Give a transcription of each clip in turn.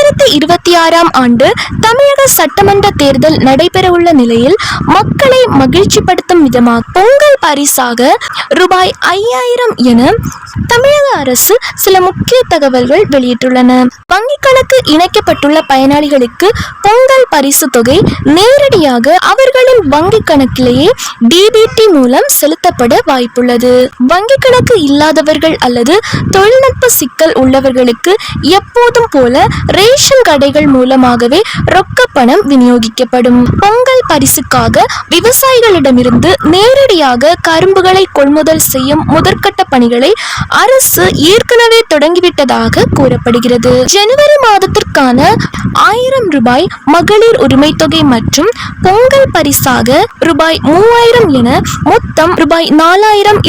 2026ஆம் ஆண்டு தமிழக சட்டமன்ற தேர்தல் நடைபெறவுள்ள நிலையில் மக்களை மகிழ்ச்சிப்படுத்தும் விதமாக பொங்கல் பரிசாக ரூபாய் 5000 என தமிழக அரசு சில முக்கிய தகவல்கள் வெளியிட்டுள்ளன. வங்கிக் கணக்கு இணைக்கப்பட்டுள்ள பயனாளிகளுக்கு பொங்கல் பரிசு தொகை நேரடியாக அவர்களின் வங்கிக் கணக்கிலேயே டிபிடி மூலம் செலுத்தப்பட வாய்ப்புள்ளது. வங்கிக் கணக்கு இல்லாதவர்கள் அல்லது தொழில்நுட்ப சிக்கல் உள்ளவர்களுக்கு எப்போதும் போல ரேஷன் கடைகள் மூலமாகவே ரொக்க பணம் விநியோகிக்கப்படும். பொங்கல் பரிசுக்காக விவசாயிகளிடமிருந்து நேரடியாக கரும்புகளை கொள்முதல் செய்யும் முதற்கட்ட பணிகளை அரசு ஏற்கனவே தொடங்கிவிட்டதாக கூறப்படுகிறது. ஜனவரி மாதத்திற்கான 1000 ரூபாய் மகளிர் உரிமை தொகை மற்றும் பொங்கல் பரிசாக ரூபாய் 3000 என மொத்தம் ரூபாய் 4000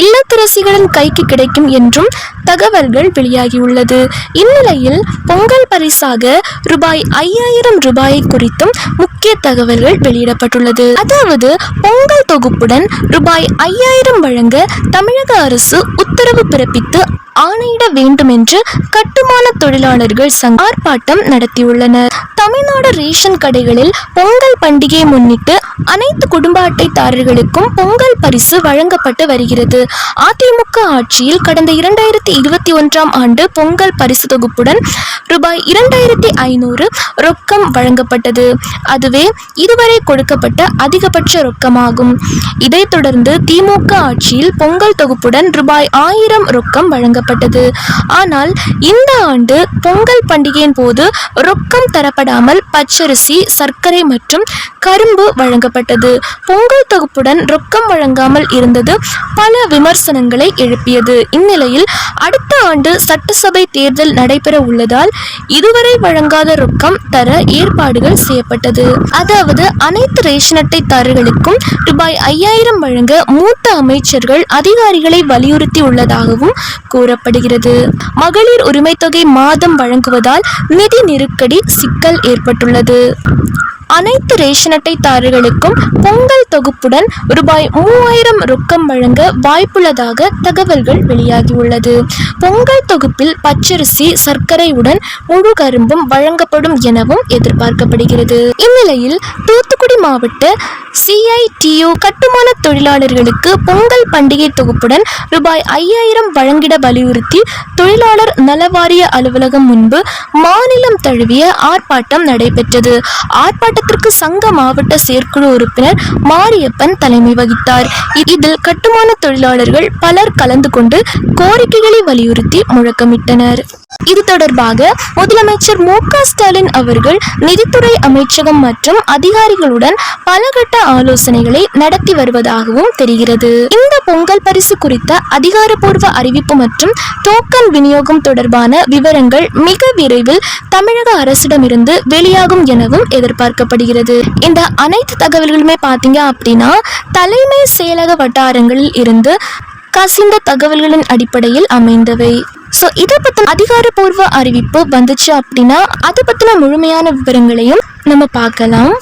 இல்லத்தரசிகளின் கைக்கு கிடைக்கும் என்றும் தகவல்கள் வெளியாகியுள்ளது. இந்நிலையில் பொங்கல் பரிசாக ரூபாய் 5000 ரூபாயை குறித்தும் முக்கிய தகவல்கள் வெளியிடப்பட்டுள்ளது. அதாவது பொங்கல் தொகுப்புடன் ரூபாய் 5000 வழங்க தமிழக அரசு உத்தரவு பிறப்பித்து ஆணையிட வேண்டும் என்று கட்டுமான தொழிலாளர்கள் சங்கம் ஆர்ப்பாட்டம் நடத்தியுள்ளனர். தமிழ்நாடு ரேஷன் கடைகளில் பொங்கல் பண்டிகையை முன்னிட்டு அனைத்து குடும்ப அட்டைதாரர்களுக்கும் பொங்கல் பரிசு வழங்கப்பட்டு வருகிறது. அதிமுக ஆட்சியில் கடந்த 2021ஆம் ஆண்டு பொங்கல் பரிசு தொகுப்புடன் ரூபாய் 2500 ரொக்கம் வழங்கப்பட்டது. அதுவே இதுவரை கொடுக்கப்பட்ட அதிகபட்ச ரொக்கமாகும். இதைத் தொடர்ந்து திமுக ஆட்சியில் பொங்கல் தொகுப்புடன் ரூபாய் 1000 ரொக்கம் வழங்கப்பட்டது. ஆனால் இந்த ஆண்டு பொங்கல் பண்டிகையின் போது ரொக்கம் தரப்படாமல் பச்சரிசி, சர்க்கரை மற்றும் கரும்பு வழங்கப்பட்டது. பொங்கல் தொகுப்புடன் ரொக்கம் வழங்காமல் இருந்தது பல விமர்சனங்களை எழுப்பியது. இந்நிலையில் அடுத்த ஆண்டு சட்டசபை தேர்தல் நடைபெற உள்ளதால் இதுவரை வழங்காத ரொக்கம் தர ஏற்பாடுகள் செய்யப்பட்டது. அதாவது அனைத்து ரேஷன் அட்டைதாரர்களுக்கும் ரூபாய் 5000 வழங்க மூத்த அமைச்சர்கள் அதிகாரிகளை வலியுறுத்தி உள்ளதாகவும் கூறப்படுகிறது. மகளிர் உரிமை தொகை மாதம் வழங்குவதால் நிதி நெருக்கடி சிக்கல் ஏற்பட்டுள்ளது. அனைத்து ரேஷன் அட்டைதாரர்களுக்கும் பொங்கல் தொகுப்புடன் ரூபாய் 3000 ரொக்கம் வழங்க வாய்ப்புள்ளதாக தகவல்கள் வெளியாகியுள்ளது. பொங்கல் தொகுப்பில் பச்சரிசி, சர்க்கரையுடன் முழு கரும்பும் வழங்கப்படும் எனவும் எதிர்பார்க்கப்படுகிறது. இந்நிலையில் தூத்துக்குடி மாவட்ட CITU கட்டுமான தொழிலாளர்களுக்கு பொங்கல் பண்டிகை தொகுப்புடன் ரூபாய் 5000 வழங்கிட வலியுறுத்தி தொழிலாளர் நலவாரிய அலுவலகம் முன்பு மாநிலம் தழுவிய ஆர்ப்பாட்டம் நடைபெற்றது. ஆர்ப்பாட்டத்திற்கு சங்க மாவட்ட செயற்குழு உறுப்பினர் மாரியப்பன் தலைமை வகித்தார். இதில் கட்டுமான தொழிலாளர்கள் பலர் கலந்து கொண்டு கோரிக்கைகளை வலியுறுத்தி முழக்கமிட்டனர். இது தொடர்பாக முதலமைச்சர் மு.க. ஸ்டாலின் அவர்கள் நிதித்துறை அமைச்சகம் மற்றும் அதிகாரிகளுடன் பலகட்ட ஆலோசனைகளை நடத்தி வருவதாகவும் தெரிகிறது. இந்த பொங்கல் பரிசு குறித்த அதிகாரப்பூர்வ அறிவிப்பு மற்றும் டோக்கன் விநியோகம் தொடர்பான விவரங்கள் மிக விரைவில் தமிழக அரசிடமிருந்து வெளியாகும் எனவும் எதிர்பார்க்கப்படுகிறது. இந்த அனைத்து தகவல்களுமே பார்த்தீங்க அப்படின்னா தலைமை செயலக வட்டாரங்களில் இருந்து கசிந்த தகவல்களின் அடிப்படையில் அமைந்தவை. ஸோ இதை பற்றின அதிகாரப்பூர்வ அறிவிப்பு வந்துச்சு அப்படின்னா அதை பற்றின முழுமையான விவரங்களையும் நம்ம பார்க்கலாம்.